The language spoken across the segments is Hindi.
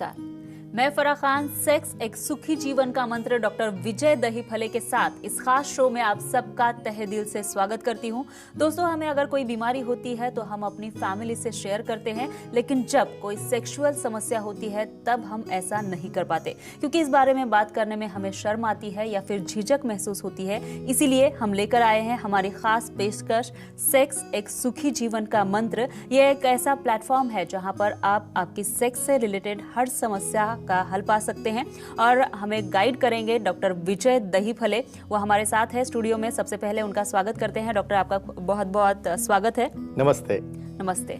नमस्कार, मैं फराह खान सेक्स एक सुखी जीवन का मंत्र डॉक्टर विजय दहीफले के साथ इस खास शो में आप सबका तहे दिल से स्वागत करती हूं। दोस्तों, हमें अगर कोई बीमारी होती है तो हम अपनी फैमिली से शेयर करते हैं, लेकिन जब कोई सेक्सुअल समस्या होती है तब हम ऐसा नहीं कर पाते, क्योंकि इस बारे में बात करने में हमें शर्म आती है या फिर झिझक महसूस होती है। इसीलिए हम लेकर आए हैं हमारी खास पेशकश, सेक्स एक सुखी जीवन का मंत्र। ये एक ऐसा प्लेटफॉर्म है जहां पर आप आपकी सेक्स से रिलेटेड हर समस्या का हल पा सकते हैं और हमें गाइड करेंगे डॉक्टर विजय दहीफले। वो हमारे साथ है स्टूडियो में। सबसे पहले उनका स्वागत करते हैं। डॉक्टर, आपका बहुत बहुत स्वागत है। नमस्ते। नमस्ते।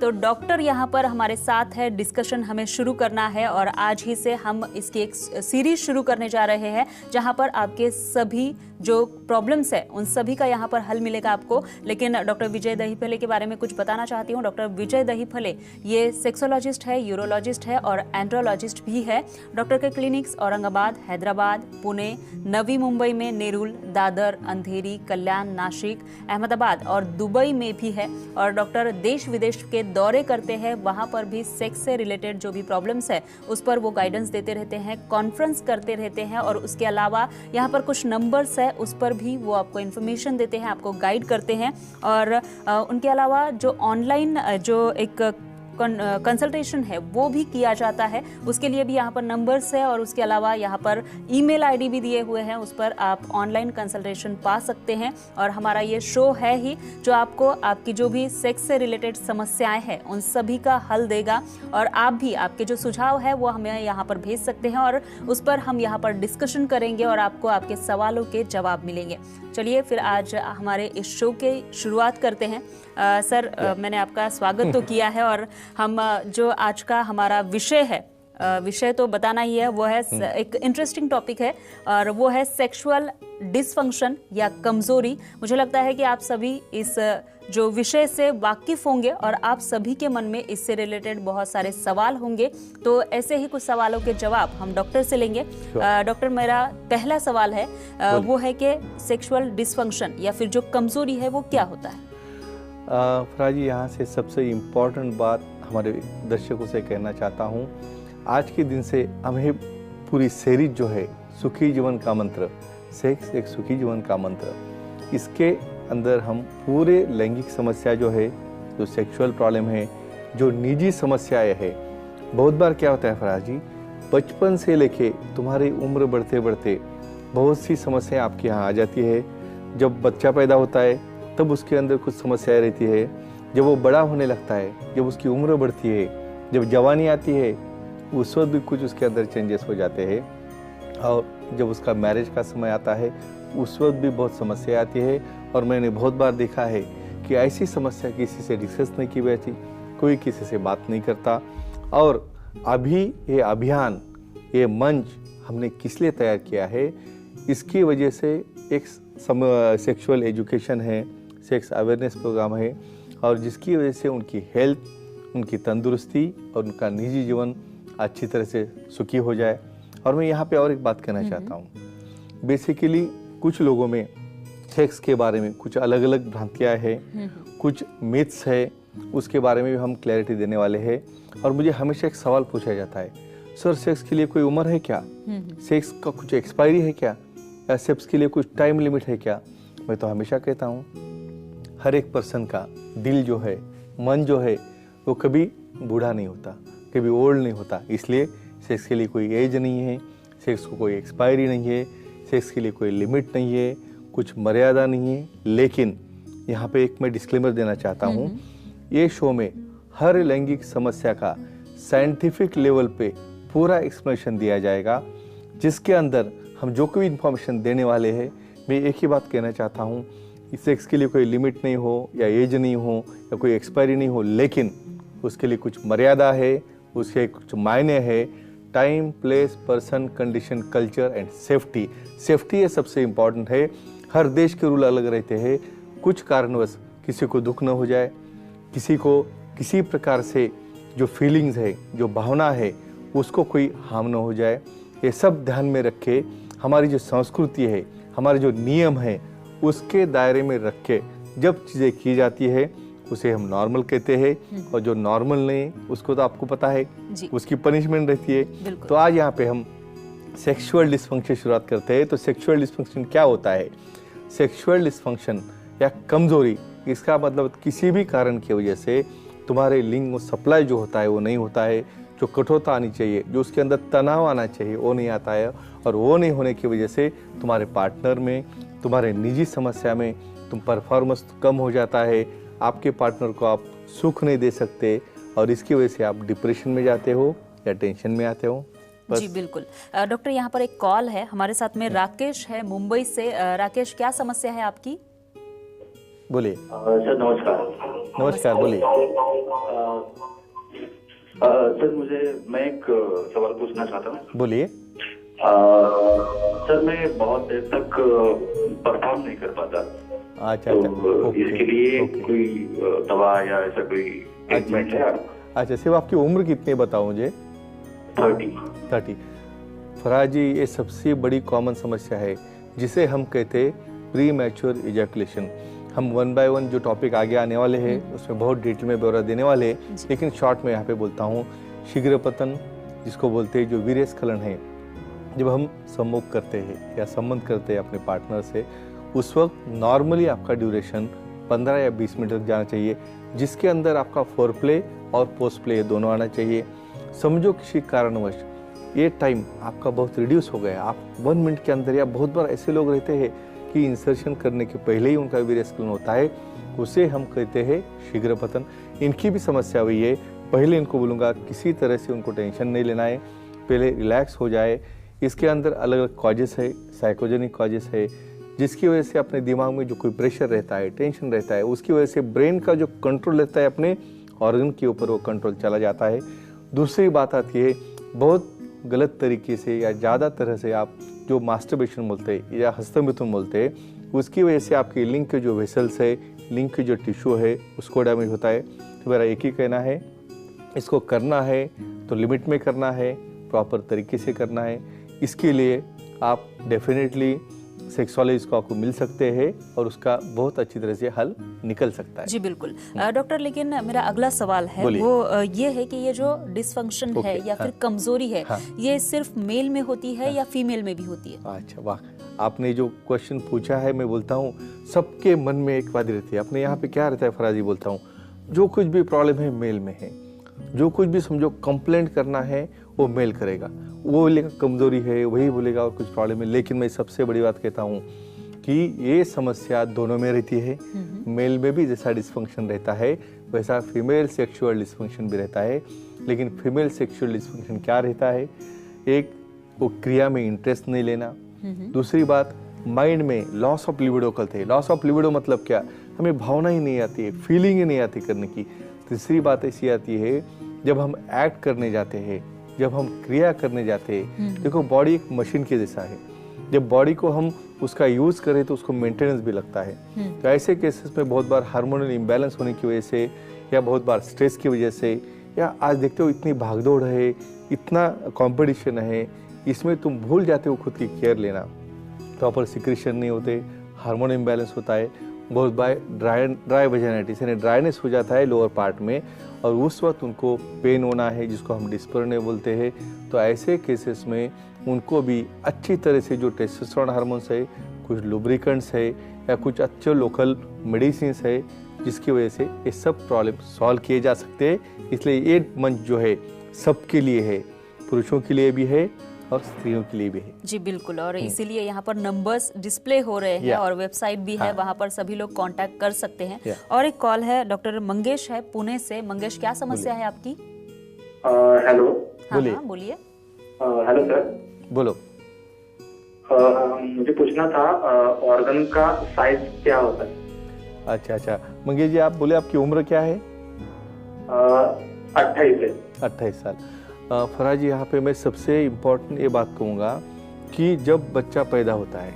तो डॉक्टर यहाँ पर हमारे साथ है। डिस्कशन हमें शुरू करना है और आज ही से हम इसकी एक सीरीज शुरू करने जा रहे हैं जहाँ पर आपके सभी जो प्रॉब्लम्स है उन सभी का यहाँ पर हल मिलेगा आपको। लेकिन डॉक्टर विजय दहीफले के बारे में कुछ बताना चाहती हूँ। डॉक्टर विजय दहीफले ये सेक्सोलॉजिस्ट है, यूरोलॉजिस्ट है और एंड्रोलॉजिस्ट भी है। डॉक्टर के क्लिनिक्स औरंगाबाद, हैदराबाद, पुणे, नवी मुंबई में नेरुल, दादर, अंधेरी, कल्याण, नासिक, अहमदाबाद और दुबई में भी है। और डॉक्टर देश विदेश के दौरे करते हैं, वहाँ पर भी सेक्स से रिलेटेड जो भी प्रॉब्लम्स है उस पर वो गाइडेंस देते रहते हैं, कॉन्फ्रेंस करते रहते हैं। और उसके अलावा यहाँ पर कुछ नंबर्स है उस पर भी वो आपको इन्फॉर्मेशन देते हैं, आपको गाइड करते हैं। और उनके अलावा जो ऑनलाइन जो एक कंसल्टेशन है वो भी किया जाता है, उसके लिए भी यहाँ पर नंबर्स है। और उसके अलावा यहाँ पर ईमेल आईडी भी दिए हुए हैं, उस पर आप ऑनलाइन कंसल्टेशन पा सकते हैं। और हमारा ये शो है ही जो आपको आपकी जो भी सेक्स से रिलेटेड समस्याएं हैं उन सभी का हल देगा। और आप भी आपके जो सुझाव है वो हमें यहाँ पर भेज सकते हैं और उस पर हम यहाँ पर डिस्कशन करेंगे और आपको आपके सवालों के जवाब मिलेंगे। चलिए फिर आज हमारे इस शो की शुरुआत करते हैं। सर, मैंने आपका स्वागत तो किया है और हम जो आज का हमारा विषय है, विषय तो बताना ही है, वो है एक इंटरेस्टिंग टॉपिक है और वो है सेक्सुअल डिसफंक्शन या कमजोरी। मुझे लगता है कि आप सभी इस जो विषय से वाकिफ होंगे और आप सभी के मन में इससे रिलेटेड बहुत सारे सवाल होंगे। तो ऐसे ही कुछ सवालों के जवाब हम डॉक्टर से लेंगे। डॉक्टर, मेरा पहला सवाल है वो है कि सेक्सुअल डिसफंक्शन या फिर जो कमजोरी है वो क्या होता है? फराह जी, यहाँ से सबसे इम्पोर्टेंट बात हमारे दर्शकों से कहना चाहता हूँ। आज के दिन से हमें पूरी सीरीज जो है सुखी जीवन का मंत्र, सेक्स एक सुखी जीवन का मंत्र, इसके अंदर हम पूरे लैंगिक समस्या जो है, जो सेक्सुअल प्रॉब्लम है, जो निजी समस्याएं है। बहुत बार क्या होता है फराह जी, बचपन से लेके तुम्हारी उम्र बढ़ते बढ़ते बहुत सी समस्याएं आपके यहाँ आ जाती है। जब बच्चा पैदा होता है तब उसके अंदर कुछ समस्याएं रहती है। जब वो बड़ा होने लगता है, जब उसकी उम्र बढ़ती है, जब जवानी आती है, उस वक्त भी कुछ उसके अंदर चेंजेस हो जाते हैं। और जब उसका मैरिज का समय आता है उस वक्त भी बहुत समस्या आती है। और मैंने बहुत बार देखा है कि ऐसी समस्या किसी से डिस्कस नहीं की जाती, कोई किसी से बात नहीं करता। और अभी ये अभियान, ये मंच हमने किस लिए तैयार किया है, इसकी वजह से एक सेक्सुअल एजुकेशन है, सेक्स अवेयरनेस प्रोग्राम है, और जिसकी वजह से उनकी हेल्थ, उनकी तंदुरुस्ती और उनका निजी जीवन अच्छी तरह से सुखी हो जाए। और मैं यहाँ पे और एक बात कहना चाहता हूँ। बेसिकली कुछ लोगों में सेक्स के बारे में कुछ अलग अलग भ्रांतियाँ हैं, कुछ मिथ्स है, उसके बारे में भी हम क्लैरिटी देने वाले हैं। और मुझे हमेशा एक सवाल पूछा जाता है, सर सेक्स के लिए कोई उम्र है क्या? सेक्स का कुछ एक्सपायरी है क्या? या सेक्स के लिए कुछ टाइम लिमिट है क्या? मैं तो हमेशा कहता हूँ, हर एक पर्सन का दिल जो है, मन जो है, वो कभी बूढ़ा नहीं होता, कभी ओल्ड नहीं होता। इसलिए सेक्स के लिए कोई एज नहीं है, सेक्स को कोई एक्सपायरी नहीं है, सेक्स के लिए कोई लिमिट नहीं है, कुछ मर्यादा नहीं है। लेकिन यहाँ पे एक मैं डिस्क्लेमर देना चाहता हूँ, ये शो में हर लैंगिक समस्या का साइंटिफिक लेवल पे पूरा एक्सप्लेनेशन दिया जाएगा, जिसके अंदर हम जो कोई इन्फॉर्मेशन देने वाले हैं, मैं एक ही बात कहना चाहता हूँ, सेक्स के लिए कोई लिमिट नहीं हो या एज नहीं हो या कोई एक्सपायरी नहीं हो, लेकिन उसके लिए कुछ मर्यादा है, उसके कुछ मायने है। Time, place, person, condition, culture and safety. Safety ये सबसे इम्पॉर्टेंट है। हर देश के रूल अलग रहते हैं। कुछ कारणवश किसी को दुख न हो जाए, किसी को किसी प्रकार से जो फीलिंग्स है, जो भावना है, उसको कोई हार्म न हो जाए। ये सब ध्यान में रखे हमारी जो संस्कृति है, हमारे जो नियम है, उसके दायरे में रख के जब चीज़ें की जाती है उसे हम नॉर्मल कहते हैं, और जो नॉर्मल नहीं उसको तो आपको पता है जी। उसकी पनिशमेंट रहती है। बिल्कुल। तो आज यहाँ पे हम सेक्सुअल डिस्फंक्शन शुरुआत करते हैं। तो सेक्सुअल डिस्फंक्शन क्या होता है? सेक्सुअल डिस्फंक्शन या कमजोरी, इसका मतलब किसी भी कारण की वजह से तुम्हारे लिंग सप्लाई जो होता है वो नहीं होता है, जो कठोरता आनी चाहिए, जो उसके अंदर तनाव आना चाहिए वो नहीं आता है, और वो नहीं होने की वजह से तुम्हारे पार्टनर में, तुम्हारे निजी समस्या में तुम परफॉर्मेंस कम हो जाता है, आपके पार्टनर को आप सुख नहीं दे सकते, और इसकी वजह से आप डिप्रेशन में जाते हो या टेंशन में आते हो। जी बिल्कुल। डॉक्टर यहाँ पर एक कॉल है, हमारे साथ में राकेश है मुंबई से। राकेश, क्या समस्या है आपकी? बोलिए। सर नमस्कार। नमस्कार, बोलिए। सर मैं एक सवाल पूछना चाहता हूँ। बोलिए। सर मैं बहुत देर तक परफॉर्म नहीं कर पाता। अच्छा तो अच्छा, इसके लिए कोई दवा या ऐसा कोई ट्रीटमेंट है? अच्छा, सिर्फ आपकी उम्र कितनी बताओ मुझे? 30। फराज जी, ये सबसे बड़ी कॉमन समस्या है जिसे हम कहते हैं प्री मैच्योर इजैकुलेशन। हम 1 बाय 1 जो टॉपिक आगे आने वाले हैं उसमें बहुत डिटेल में ब्यौरा देने वाले हैं, लेकिन शॉर्ट में यहाँ पे बोलता हूँ। शीघ्र पतन जिसको बोलते हैं, जो वीर्यस्खलन है, जब हम सम्मुख करते हैं या संबंध करते हैं अपने पार्टनर से, उस वक्त नॉर्मली आपका ड्यूरेशन 15 या 20 मिनट तक जाना चाहिए, जिसके अंदर आपका फोर प्ले और पोस्ट प्ले दोनों आना चाहिए। समझो किसी कारणवश ये टाइम आपका बहुत रिड्यूस हो गया, आप 1 मिनट के अंदर, या बहुत बार ऐसे लोग रहते हैं कि इंसर्शन करने के पहले ही उनका वीर्यस्खलन होता है, उसे हम कहते हैं शीघ्र पतन। इनकी भी समस्या हुई है। पहले इनको बोलूँगा किसी तरह से उनको टेंशन नहीं लेना है, पहले रिलैक्स हो जाए। इसके अंदर अलग अलग कॉजेस है, साइकोजेनिक कॉजेस है, जिसकी वजह से अपने दिमाग में जो कोई प्रेशर रहता है, टेंशन रहता है, उसकी वजह से ब्रेन का जो कंट्रोल रहता है अपने ऑर्गन के ऊपर, वो कंट्रोल चला जाता है। दूसरी बात आती है, बहुत गलत तरीके से या ज़्यादा तरह से आप जो मास्टरबेशन बोलते हैं या हस्तमिथुन बोलते हैं, उसकी वजह से आपके लिंग के जो वेसल्स है, लिंग के जो टिश्यू है, उसको डैमेज होता है। तो मेरा एक ही कहना है, इसको करना है तो लिमिट में करना है, प्रॉपर तरीके से करना है। इसके लिए आप डेफिनेटली सेक्सोलॉजिस्ट को आपको मिल सकते हैं और उसका बहुत अच्छी तरह से हल निकल सकता है। जी बिल्कुल। डॉक्टर, लेकिन मेरा अगला सवाल है वो ये है कि ये जो डिसफंक्शन है या फिर कमजोरी है, ये सिर्फ मेल में होती है या फीमेल में भी होती है? अच्छा, वाह, आपने जो क्वेश्चन पूछा है, मैं बोलता हूँ सबके मन में एक बात रहती है। अपने यहाँ पे क्या रहता है फराजी, बोलता हूँ जो कुछ भी प्रॉब्लम है मेल में है, जो कुछ भी समझो कंप्लेंट करना है वो मेल करेगा, वो बोलेगा कमजोरी है, वही बोलेगा और कुछ प्रॉब्लम है। लेकिन मैं सबसे बड़ी बात कहता हूँ कि ये समस्या दोनों में रहती है। मेल में भी जैसा डिस्फंक्शन रहता है वैसा फीमेल सेक्सुअल डिस्फंक्शन भी रहता है। लेकिन फीमेल सेक्सुअल डिस्फंक्शन क्या रहता है? एक, वो क्रिया में इंटरेस्ट नहीं लेना। दूसरी बात, माइंड में लॉस ऑफ लिबिडो कहते हैं। लॉस ऑफ लिबिडो मतलब क्या? हमें भावना ही नहीं आती है, फीलिंग ही नहीं आती करने की। तीसरी बात ऐसी आती है, जब हम एक्ट करने जाते हैं, जब हम क्रिया करने जाते हैं, देखो बॉडी एक मशीन के जैसा है, जब बॉडी को हम उसका यूज करें तो उसको मेंटेनेंस भी लगता है। तो ऐसे केसेस में बहुत बार हार्मोनल इम्बैलेंस होने की वजह से, या बहुत बार स्ट्रेस की वजह से, या आज देखते हो इतनी भागदौड़ है, इतना कंपटीशन है, इसमें तुम भूल जाते हो खुद की केयर लेना, प्रॉपर सिक्रेशन नहीं होते, हार्मोन इम्बैलेंस होता है, बहुत बार ड्राई वजाइनाइटिस यानी ड्राइनेस हो जाता है लोअर पार्ट में, और उस वक्त उनको पेन होना है जिसको हम डिस्पर्ने बोलते हैं। तो ऐसे केसेस में उनको भी अच्छी तरह से जो टेस्टोस्टेरोन हार्मोन्स है, कुछ लुब्रिकेंट्स है, या कुछ अच्छे लोकल मेडिसिन है, जिसकी वजह से ये सब प्रॉब्लम सॉल्व किए जा सकते हैं। इसलिए ये मंच जो है सबके लिए है, पुरुषों के लिए भी है और स्त्रियों के लिए भी है। जी बिल्कुल। और इसीलिए यहाँ पर नंबर्स डिस्प्ले हो रहे हैं और वेबसाइट भी है, वहाँ पर सभी लोग कांटेक्ट कर सकते हैं। और एक कॉल है, डॉक्टर मंगेश है पुणे से। मंगेश, क्या समस्या है आपकी? हेलो। बोलिए। Hello sir. बोलो। मुझे पूछना था ऑर्गन का साइज क्या होता है? अच्छा, मंगेश जी आप बोले आपकी उम्र क्या है? 28 साल। फराजी, यहाँ पे मैं सबसे इम्पोर्टेंट ये बात कहूँगा कि जब बच्चा पैदा होता है,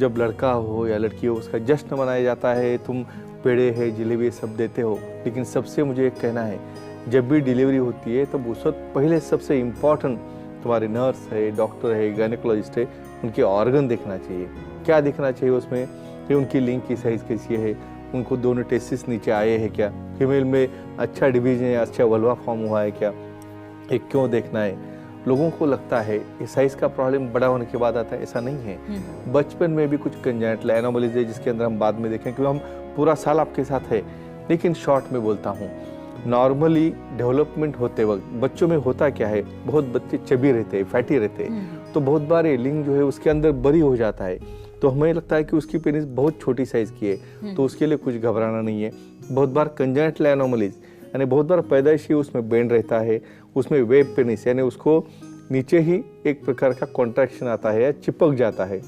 जब लड़का हो या लड़की हो, उसका जश्न मनाया जाता है, तुम पेड़े है, जलेबी सब देते हो। लेकिन सबसे मुझे एक कहना है, जब भी डिलीवरी होती है तब उस वक्त पहले सबसे इम्पोर्टेंट तुम्हारे नर्स है, डॉक्टर है, गायनेकोलॉजिस्ट है, उनके ऑर्गन देखना चाहिए। क्या देखना चाहिए उसमें? कि उनकी लिंग की साइज़ कैसी है, उनको दोनों टेस्टिस नीचे आए हैं क्या, फीमेल में अच्छा डिवीजन या अच्छा वल्वा फॉर्म हुआ है क्या, ये क्यों देखना है। लोगों को लगता है ये साइज का प्रॉब्लम बड़ा होने के बाद आता है, ऐसा नहीं है। बचपन में भी कुछ कंजेनिटल एनोमलीज है जिसके अंदर हम बाद में देखें, क्योंकि हम पूरा साल आपके साथ है, लेकिन शॉर्ट में बोलता हूँ। नॉर्मली डेवलपमेंट होते वक्त बच्चों में होता क्या है, बहुत बच्चे चबी रहते हैं, फैटी रहते हैं, तो बहुत बार ये लिंग जो है उसके अंदर बरी हो जाता है, तो हमें लगता है कि उसकी पेनिस बहुत छोटी साइज की है, तो उसके लिए कुछ घबराना नहीं है। बहुत बार कंजेनिटल एनोमलीज यानी बहुत बार पैदाइशी उसमें बेंड रहता है, उसमें वेब पेनिस यानी उसको नीचे ही एक प्रकार का कॉन्ट्रैक्शन आता है या चिपक जाता है।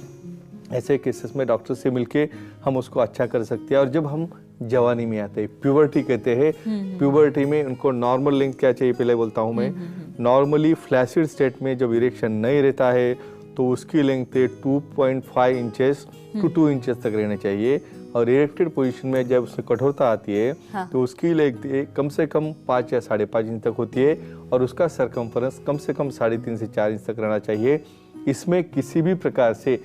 ऐसे केसेस में डॉक्टर से मिलके हम उसको अच्छा कर सकते हैं। और जब हम जवानी में आते हैं, प्यूबर्टी कहते हैं, प्यूबर्टी में उनको नॉर्मल लेंथ क्या चाहिए पहले बोलता हूँ मैं। नॉर्मली फ्लैसिड स्टेट में जब इरेक्शन नहीं रहता है तो उसकी लेंथ 2.5 इंचेस टू 2 इंचेस तक रहना चाहिए, और इरेक्टेड पोजीशन में जब उसमें कठोरता आती है तो उसकी लेंथ कम से कम 5 या 5.5 इंच तक होती है, और उसका सरकमफरेंस कम से कम 3.5 से 4 इंच तक रहना चाहिए। इसमें किसी भी प्रकार से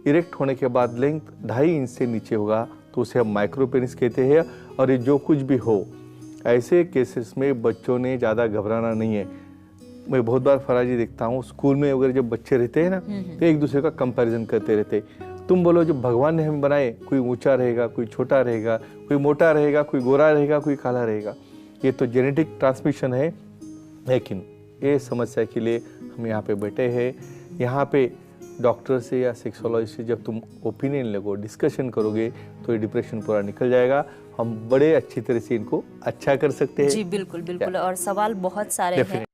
इरेक्ट होने के बाद लेंथ 2.5 इंच से नीचे होगा तो उसे हम माइक्रो पेनिस कहते हैं। और ये जो कुछ भी हो, ऐसे केसेस में बच्चों ने ज़्यादा घबराना नहीं है। मैं बहुत बार फराजी देखता हूँ स्कूल में वगैरह जब बच्चे रहते हैं ना, तो एक दूसरे का कंपैरिजन करते रहते। तुम बोलो जो भगवान ने हमें बनाए, कोई ऊंचा रहेगा, कोई छोटा रहेगा, कोई मोटा रहेगा, कोई गोरा रहेगा, कोई काला रहेगा, ये तो जेनेटिक ट्रांसमिशन है। लेकिन ये समस्या के लिए हम यहाँ पे बैठे हैं। यहाँ पे डॉक्टर से या सेक्सोलॉजिस्ट से जब तुम ओपिनियन लगो, डिस्कशन करोगे, तो ये डिप्रेशन पूरा निकल जाएगा। हम बड़े अच्छी तरह से इनको अच्छा कर सकते हैं। जी बिल्कुल बिल्कुल, और सवाल बहुत सारे हैं।